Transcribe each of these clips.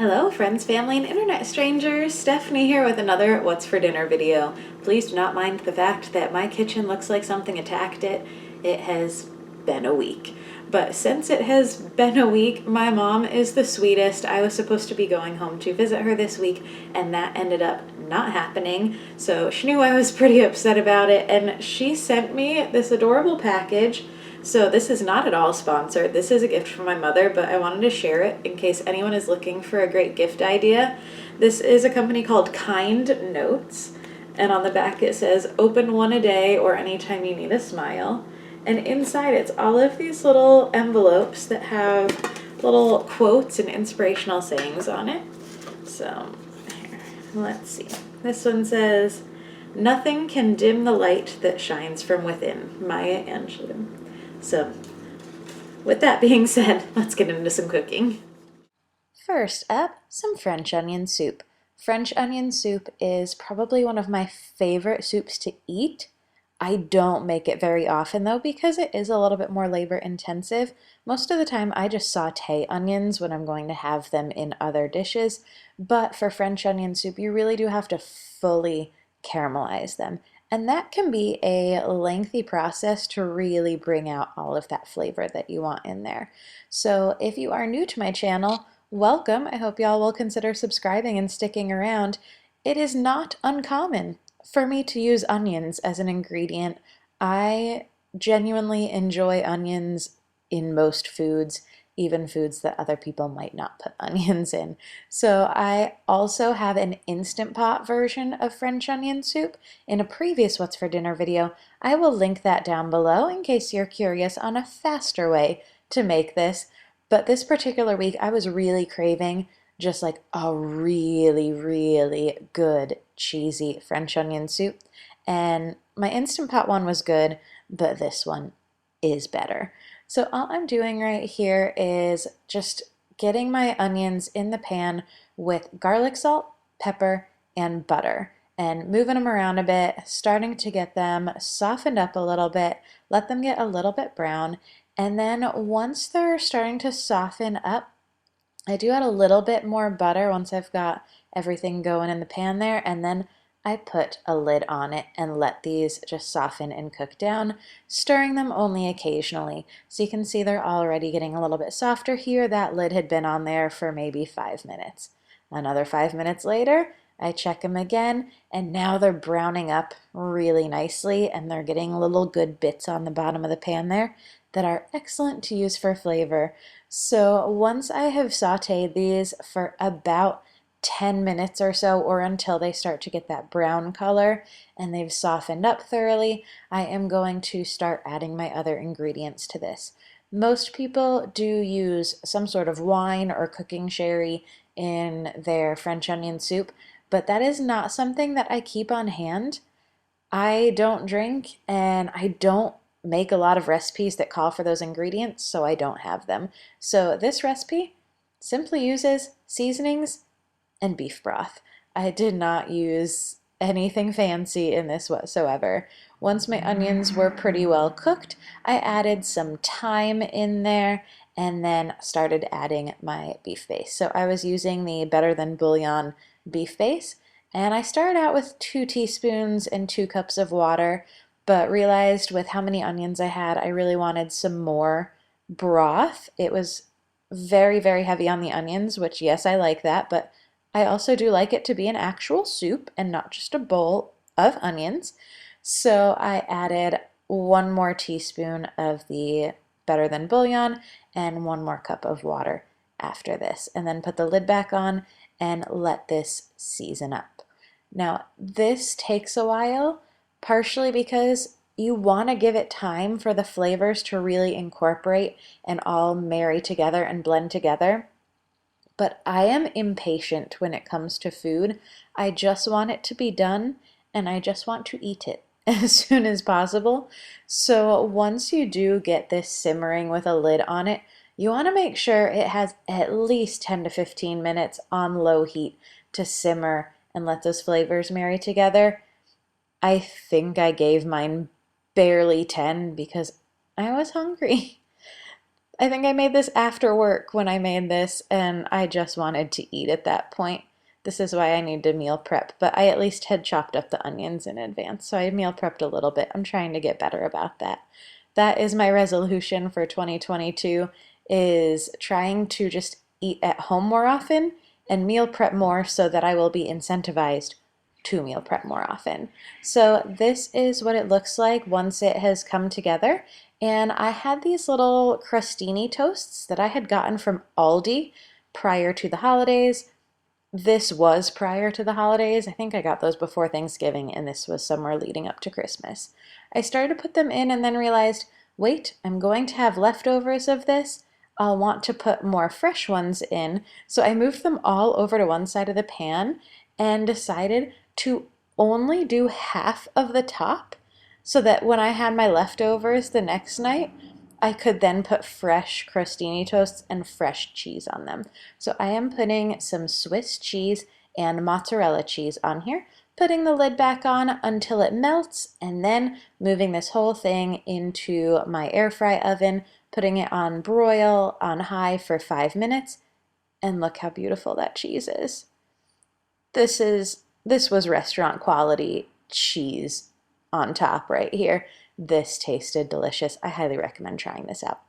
Hello friends, family, and internet strangers. Stephanie here with another What's for Dinner video. Please do not mind the fact that my kitchen looks like something attacked it. It has been a week. But since it has been a week, my mom is the sweetest. I was supposed to be going home to visit her this week, and that ended up not happening. So she knew I was pretty upset about it, and she sent me this adorable package. So this is not at all sponsored. This is a gift from my mother, but I wanted to share it in case anyone is looking for a great gift idea. This is a company called Kind Notes, and on the back it says, "Open one a day or anytime you need a smile." And inside it's all of these little envelopes that have little quotes and inspirational sayings on it. So, here, let's see. This one says, "Nothing can dim the light that shines from within." Maya Angelou. So, with that being said, let's get into some cooking. First up, some French onion soup. French onion soup is probably one of my favorite soups to eat. I don't make it very often though because it is a little bit more labor intensive. Most of the time I just saute onions when I'm going to have them in other dishes, but for French onion soup you really do have to fully caramelize them. And that can be a lengthy process to really bring out all of that flavor that you want in there. So if you are new to my channel, welcome. I hope y'all will consider subscribing and sticking around. It is not uncommon for me to use onions as an ingredient. I genuinely enjoy onions in most foods, even foods that other people might not put onions in. So I also have an Instant Pot version of French onion soup in a previous What's for Dinner video. I will link that down below in case you're curious on a faster way to make this. But this particular week I was really craving just like a really, really good cheesy French onion soup. And my Instant Pot one was good, but this one is better. So all I'm doing right here is just getting my onions in the pan with garlic salt, pepper, and butter, and moving them around a bit, starting to get them softened up a little bit, let them get a little bit brown, and then once they're starting to soften up, I do add a little bit more butter once I've got everything going in the pan there, and then I put a lid on it and let these just soften and cook down, stirring them only occasionally. So you can see they're already getting a little bit softer here. That lid had been on there for maybe 5 minutes. Another 5 minutes later, I check them again, and now they're browning up really nicely, and they're getting little good bits on the bottom of the pan there that are excellent to use for flavor. So once I have sauteed these for about 10 minutes or so, or until they start to get that brown color and they've softened up thoroughly, I am going to start adding my other ingredients to this. Most people do use some sort of wine or cooking sherry in their French onion soup, but that is not something that I keep on hand. I don't drink and I don't make a lot of recipes that call for those ingredients, so I don't have them. So this recipe simply uses seasonings and beef broth. I did not use anything fancy in this whatsoever. Once my onions were pretty well cooked, I added some thyme in there and then started adding my beef base. So I was using the Better Than Bouillon beef base, and I started out with 2 teaspoons and 2 cups of water, but realized with how many onions I had, I really wanted some more broth. It was very, very heavy on the onions, which yes, I like that, but I also do like it to be an actual soup and not just a bowl of onions. So I added 1 more teaspoon of the Better Than Bouillon and 1 more cup of water after this, and then put the lid back on and let this season up. Now, this takes a while, partially because you want to give it time for the flavors to really incorporate and all marry together and blend together. But I am impatient when it comes to food. I just want it to be done and I just want to eat it as soon as possible. So once you do get this simmering with a lid on it, you want to make sure it has at least 10 to 15 minutes on low heat to simmer and let those flavors marry together. I think I gave mine barely 10 because I was hungry. I think I made this after work when I made this, and I just wanted to eat at that point. This is why I need to meal prep, but I at least had chopped up the onions in advance, so I meal prepped a little bit. I'm trying to get better about that. That is my resolution for 2022, is trying to just eat at home more often and meal prep more so that I will be incentivized to meal prep more often. So this is what it looks like once it has come together. And I had these little crostini toasts that I had gotten from Aldi prior to the holidays. This was prior to the holidays. I think I got those before Thanksgiving, and this was somewhere leading up to Christmas. I started to put them in and then realized, wait, I'm going to have leftovers of this. I'll want to put more fresh ones in. So I moved them all over to one side of the pan and decided to only do half of the top so that when I had my leftovers the next night, I could then put fresh crostini toasts and fresh cheese on them. So I am putting some Swiss cheese and mozzarella cheese on here, putting the lid back on until it melts, and then moving this whole thing into my air fry oven, putting it on broil on high for 5 minutes, and look how beautiful that cheese is. This was restaurant quality cheese on top right here. This tasted delicious. I highly recommend trying this out.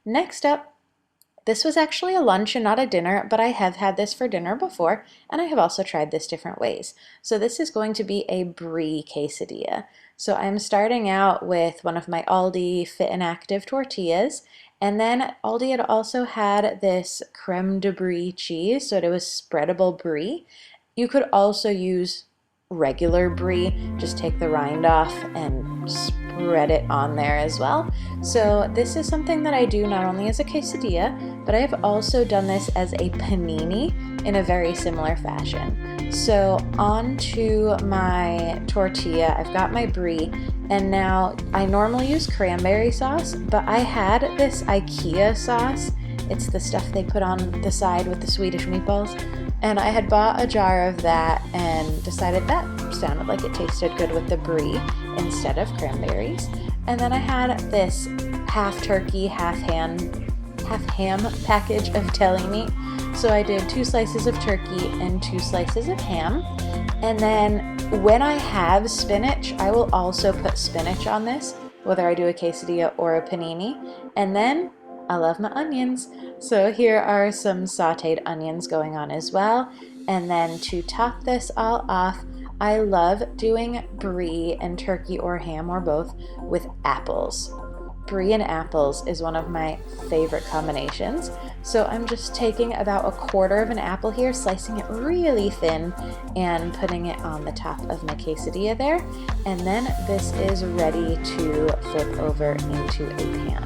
Next up, this was actually a lunch and not a dinner, but I have had this for dinner before, and I have also tried this different ways. So this is going to be a Brie Quesadilla. So I'm starting out with one of my Aldi Fit and Active tortillas, and then Aldi had also had this creme de brie cheese, so it was spreadable brie. You could also use regular brie, just take the rind off and spread it on there as well. So this is something that I do not only as a quesadilla, but I have also done this as a panini in a very similar fashion. So onto my tortilla, I've got my brie, and now I normally use cranberry sauce, but I had this IKEA sauce. It's the stuff they put on the side with the Swedish meatballs. And I had bought a jar of that and decided that sounded like it tasted good with the brie instead of cranberries. And then I had this half turkey, half ham package of deli meat. So I did 2 slices of turkey and 2 slices of ham. And then when I have spinach, I will also put spinach on this, whether I do a quesadilla or a panini. And then I love my onions. So here are some sauteed onions going on as well. And then to top this all off, I love doing brie and turkey or ham or both with apples. Brie and apples is one of my favorite combinations. So I'm just taking about 1/4 of an apple here, slicing it really thin and putting it on the top of my quesadilla there. And then this is ready to flip over into a pan.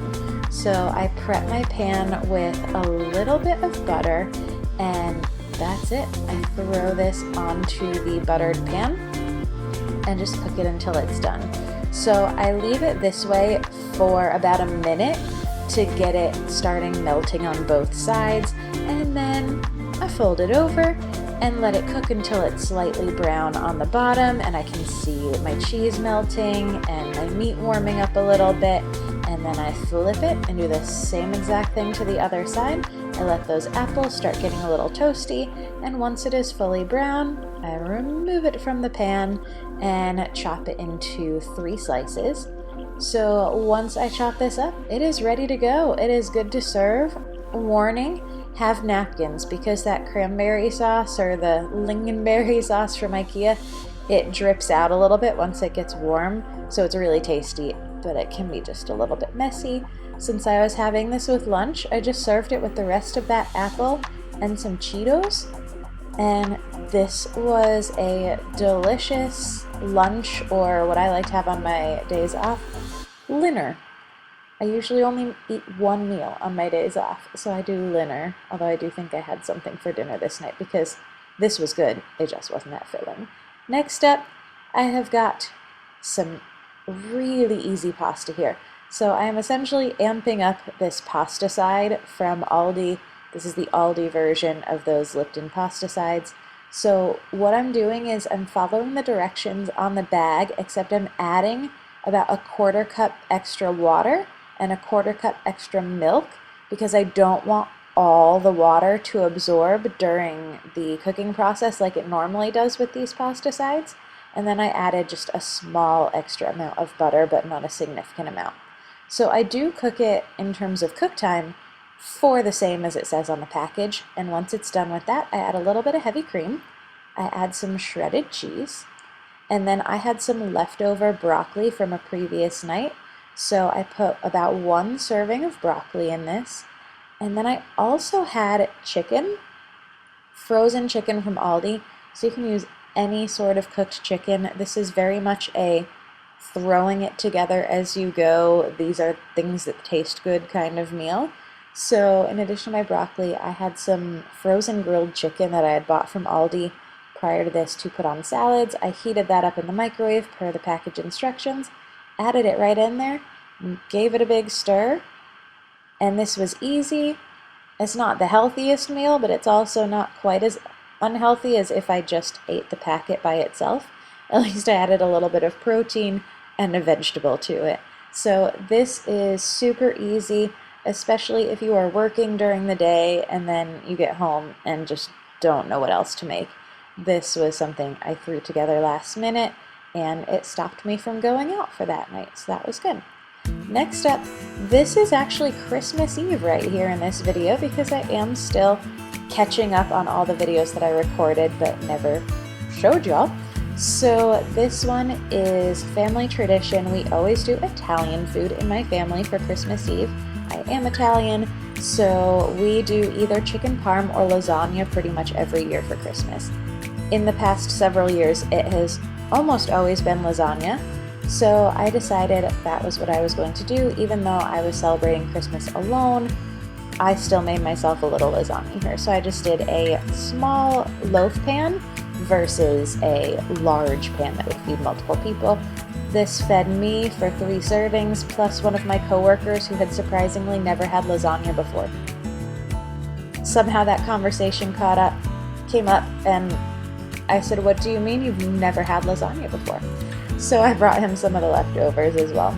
So I prep my pan with a little bit of butter, and that's it. I throw this onto the buttered pan and just cook it until it's done. So I leave it this way for about a minute to get it starting melting on both sides, and then I fold it over and let it cook until it's slightly brown on the bottom, and I can see my cheese melting and my meat warming up a little bit. And then I flip it and do the same exact thing to the other side. I let those apples start getting a little toasty, and once it is fully brown, I remove it from the pan and chop it into 3 slices. So once I chop this up, it is ready to go. It is good to serve. Warning, have napkins, because that cranberry sauce or the lingonberry sauce from IKEA, it drips out a little bit once it gets warm, so it's really tasty, but it can be just a little bit messy. Since I was having this with lunch, I just served it with the rest of that apple and some Cheetos, and this was a delicious lunch, or what I like to have on my days off, dinner. I usually only eat 1 meal on my days off, so I do dinner, although I do think I had something for dinner this night because this was good, it just wasn't that filling. Next up, I have got some really easy pasta here. So I am essentially amping up this pasta side from Aldi. This is the Aldi version of those Lipton pasta sides. So what I'm doing is I'm following the directions on the bag, except I'm adding about 1/4 cup extra water and 1/4 cup extra milk because I don't want all the water to absorb during the cooking process like it normally does with these pasta sides. And then I added just a small extra amount of butter, but not a significant amount. So I do cook it in terms of cook time for the same as it says on the package. And once it's done with that, I add a little bit of heavy cream. I add some shredded cheese. And then I had some leftover broccoli from a previous night. So I put about 1 serving of broccoli in this. And then I also had chicken, frozen chicken from Aldi. So you can use any sort of cooked chicken. This is very much a throwing it together as you go. These are things that taste good kind of meal. So in addition to my broccoli, I had some frozen grilled chicken that I had bought from Aldi prior to this to put on salads. I heated that up in the microwave per the package instructions, added it right in there, and gave it a big stir. And this was easy. It's not the healthiest meal, but it's also not quite as unhealthy as if I just ate the packet by itself. At least I added a little bit of protein and a vegetable to it. So this is super easy, especially if you are working during the day and then you get home and just don't know what else to make. This was something I threw together last minute, and it stopped me from going out for that night, so that was good. Next up, this is actually Christmas Eve right here in this video because I am still catching up on all the videos that I recorded but never showed y'all. So this one is family tradition. We always do Italian food in my family for Christmas Eve. I am Italian, so we do either chicken parm or lasagna pretty much every year for Christmas. In the past several years, it has almost always been lasagna. So I decided that was what I was going to do. Even though I was celebrating Christmas alone, I still made myself a little lasagna here. So I just did a small loaf pan versus a large pan that would feed multiple people. This fed me for 3 servings, plus one of my coworkers who had surprisingly never had lasagna before. Somehow that conversation came up, and I said, "What do you mean you've never had lasagna before?" So I brought him some of the leftovers as well.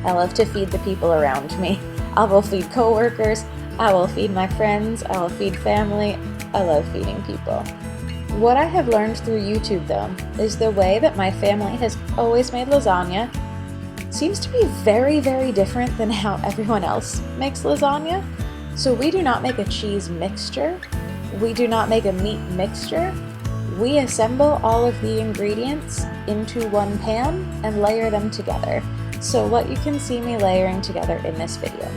I love to feed the people around me. I will feed coworkers, I will feed my friends, I will feed family. I love feeding people. What I have learned through YouTube though is the way that my family has always made lasagna seems to be very, very different than how everyone else makes lasagna. So we do not make a cheese mixture. We do not make a meat mixture. We assemble all of the ingredients into one pan and layer them together. So what you can see me layering together in this video.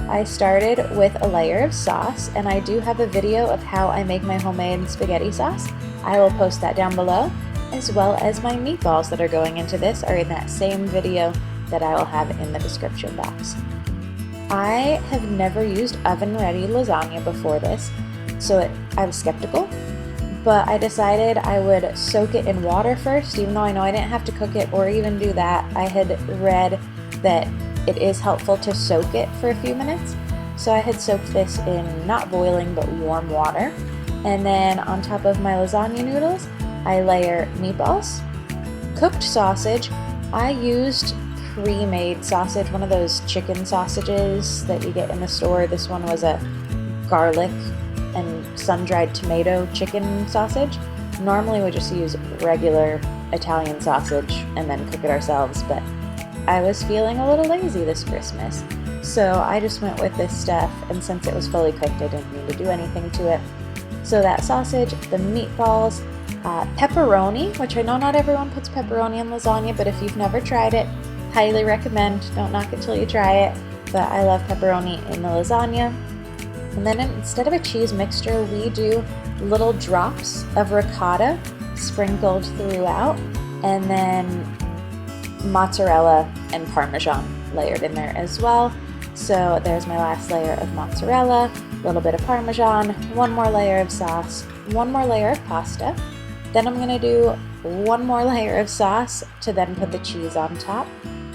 I started with a layer of sauce, and I do have a video of how I make my homemade spaghetti sauce. I will post that down below, as well as my meatballs that are going into this are in that same video that I will have in the description box. I have never used oven-ready lasagna before this, so I was skeptical. But I decided I would soak it in water first, even though I know I didn't have to cook it or even do that. I had read that it is helpful to soak it for a few minutes. So I had soaked this in not boiling but warm water. And then on top of my lasagna noodles, I layer meatballs, cooked sausage. I used pre-made sausage, one of those chicken sausages that you get in the store. This one was a garlic and sun-dried tomato chicken sausage. Normally we just use regular Italian sausage and then cook it ourselves, but I was feeling a little lazy this Christmas. So I just went with this stuff, and since it was fully cooked, I didn't need to do anything to it. So that sausage, the meatballs, pepperoni, which I know not everyone puts pepperoni in lasagna, but if you've never tried it, highly recommend. Don't knock it till you try it, but I love pepperoni in the lasagna. And then instead of a cheese mixture, we do little drops of ricotta sprinkled throughout, and then mozzarella and Parmesan layered in there as well. So there's my last layer of mozzarella, a little bit of Parmesan, one more layer of sauce, one more layer of pasta. Then I'm gonna do one more layer of sauce to then put the cheese on top.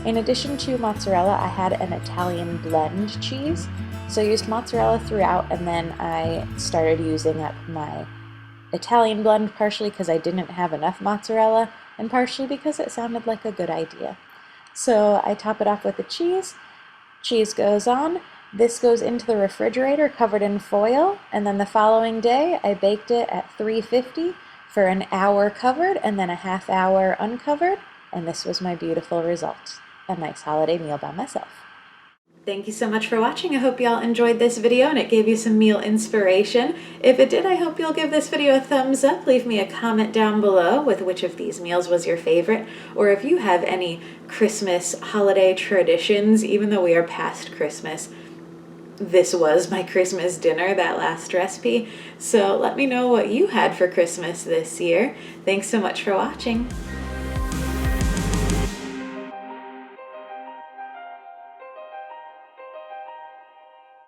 In addition to mozzarella, I had an Italian blend cheese. So I used mozzarella throughout, and then I started using up my Italian blend, partially because I didn't have enough mozzarella, and partially because it sounded like a good idea. So I top it off with the cheese. Cheese goes on. This goes into the refrigerator covered in foil, and then the following day I baked it at 350 for an hour covered and then a half hour uncovered, and this was my beautiful result. A nice holiday meal by myself. Thank you so much for watching. I hope y'all enjoyed this video and it gave you some meal inspiration. If it did, I hope you'll give this video a thumbs up. Leave me a comment down below with which of these meals was your favorite, or if you have any Christmas holiday traditions, even though we are past Christmas. This was my Christmas dinner, that last recipe. So let me know what you had for Christmas this year. Thanks so much for watching.